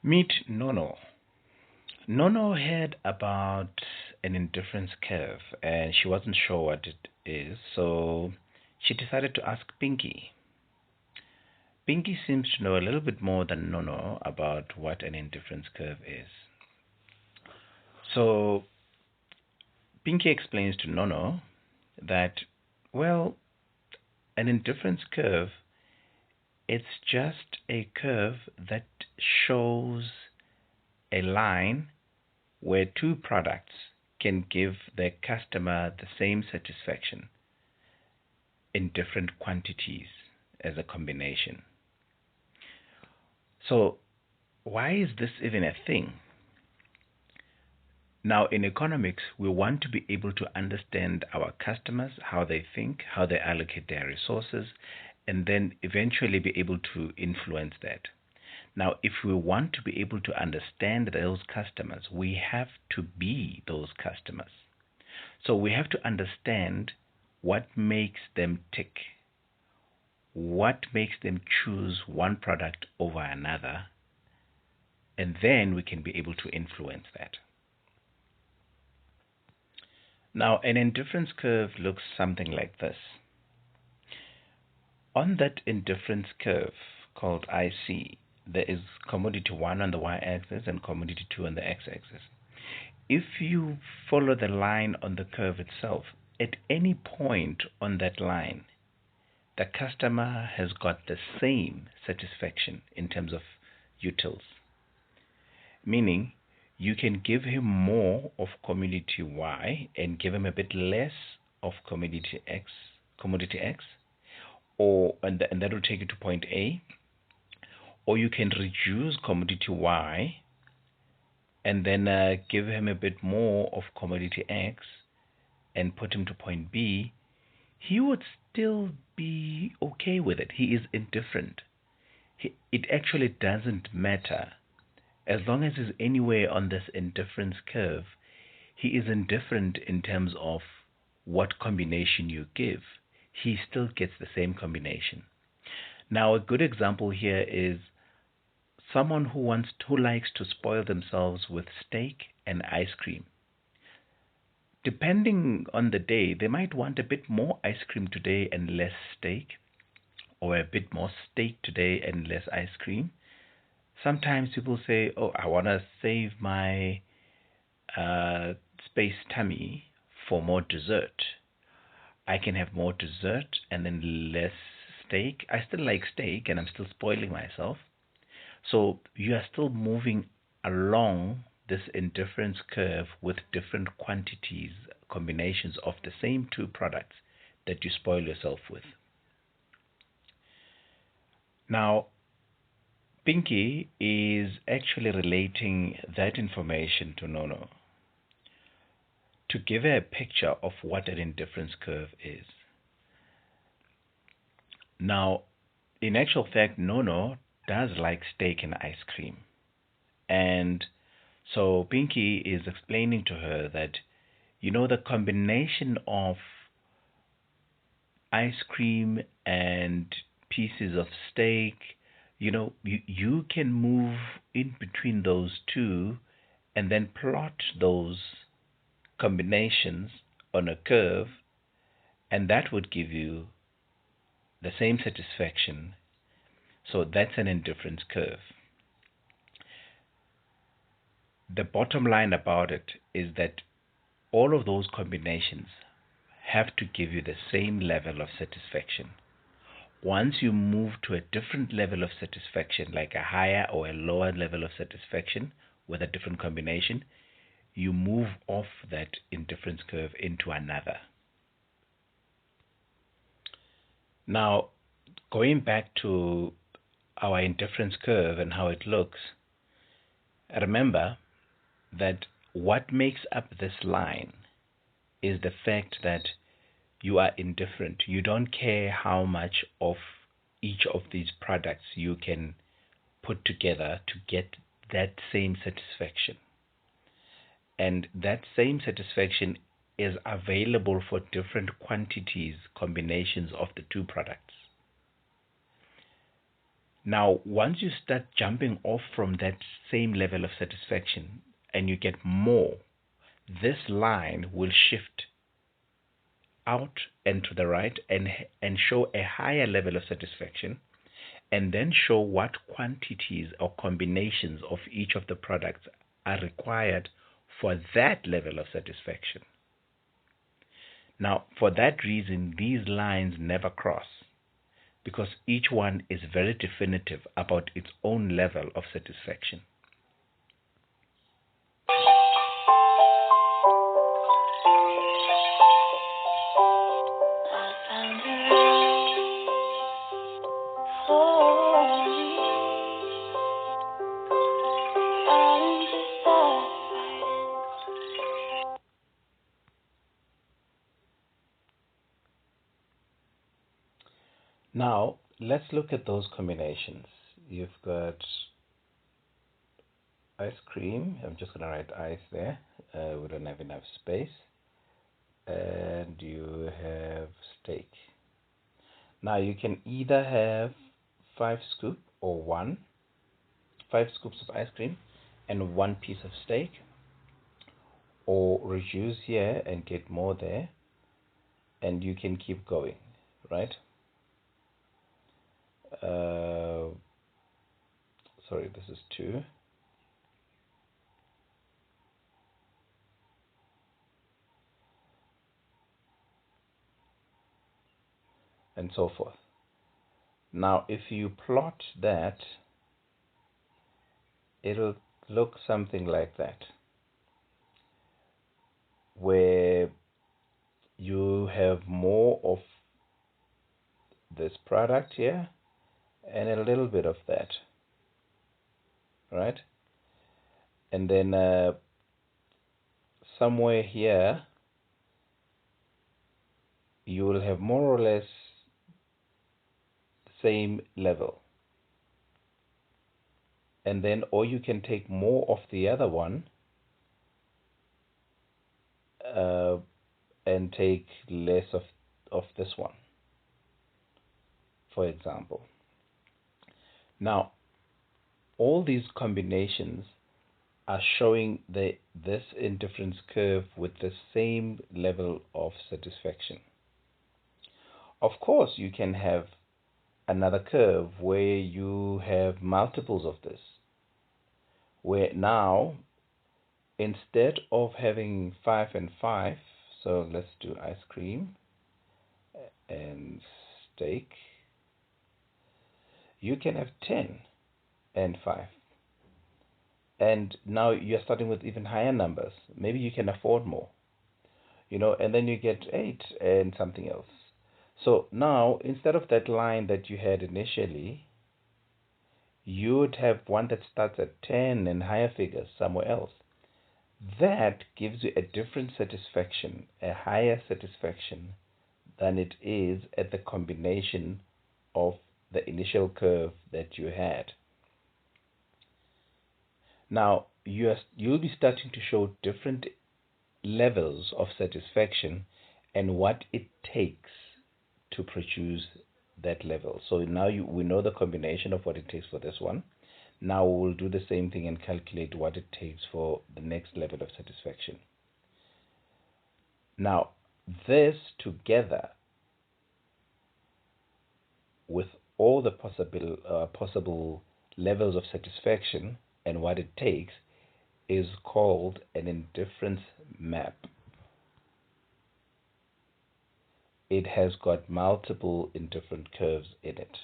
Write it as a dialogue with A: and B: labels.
A: Meet Nono. Nono heard about an indifference curve and she wasn't sure what it is, so she decided to ask Pinky. Pinky seems to know a little bit more than Nono about what an indifference curve is. So Pinky explains to Nono that, well, an indifference curve, it's just a curve that shows a line where two products can give their customer the same satisfaction in different quantities as a combination. So, why is this even a thing? Now, in economics, we want to be able to understand our customers, how they think, how they allocate their resources, and then eventually be able to influence that. Now, if we want to be able to understand those customers, we have to be those customers. So we have to understand what makes them tick, what makes them choose one product over another, and then we can be able to influence that. Now, an indifference curve looks something like this. On that indifference curve called IC, there is commodity 1 on the y-axis and commodity 2 on the x-axis. If you follow the line on the curve itself, at any point on that line, the customer has got the same satisfaction in terms of utils. Meaning, you can give him more of commodity Y and give him a bit less of commodity X, or and that will take you to point A. Or you can reduce commodity Y and then give him a bit more of commodity X and put him to point B. He would still be okay with it. He is indifferent. It actually doesn't matter. As long as he's anywhere on this indifference curve, he is indifferent in terms of what combination you give. He still gets the same combination. Now, a good example here is someone who likes to spoil themselves with steak and ice cream. Depending on the day, they might want a bit more ice cream today and less steak, or a bit more steak today and less ice cream. Sometimes people say, "Oh, I want to save my space tummy for more dessert. I can have more dessert and then less steak. I still like steak and I'm still spoiling myself." So you are still moving along this indifference curve with different quantities, combinations of the same two products that you spoil yourself with. Now, Pinky is actually relating that information to Nono to give her a picture of what an indifference curve is. Now, in actual fact, Nono does like steak and ice cream. And so Pinky is explaining to her that, the combination of ice cream and pieces of steak, you can move in between those two and then plot those combinations on a curve, and that would give you the same satisfaction. So that's an indifference curve. The bottom line about it is that all of those combinations have to give you the same level of satisfaction. Once you move to a different level of satisfaction, like a higher or a lower level of satisfaction with a different combination, you move off that indifference curve into another. Now, going back to our indifference curve and how it looks, remember that what makes up this line is the fact that you are indifferent. You don't care how much of each of these products you can put together to get that same satisfaction. And that same satisfaction is available for different quantities, combinations of the two products. Now, once you start jumping off from that same level of satisfaction and you get more, this line will shift out and to the right and show a higher level of satisfaction, and then show what quantities or combinations of each of the products are required for that level of satisfaction. Now, for that reason, these lines never cross, because each one is very definitive about its own level of satisfaction. Now, let's look at those combinations. You've got ice cream. I'm just going to write ice there. We don't have enough space. And you have steak. Now, you can either have 5 scoops or 5 scoops of ice cream and 1 piece of steak, or reduce here and get more there, and you can keep going, right? Sorry, this is 2. And so forth. Now, if you plot that, it'll look something like that, where you have more of this product here and a little bit of that, right? And then somewhere here you will have more or less the same level, and then, or you can take more of the other one and take less of this one, for example. Now, all these combinations are showing this indifference curve with the same level of satisfaction. Of course, you can have another curve where you have multiples of this, where now, instead of having 5 and 5, so let's do ice cream and steak, you can have 10 and 5. And now you're starting with even higher numbers. Maybe you can afford more, and then you get 8 and something else. So now, instead of that line that you had initially, you would have one that starts at 10 and higher figures somewhere else. That gives you a different satisfaction, a higher satisfaction than it is at the combination of the initial curve that you had. Now, you'll be starting to show different levels of satisfaction and what it takes to produce that level. So now we know the combination of what it takes for this one. Now we'll do the same thing and calculate what it takes for the next level of satisfaction. Now, this together with all the possible levels of satisfaction and what it takes is called an indifference map. It has got multiple indifferent curves in it.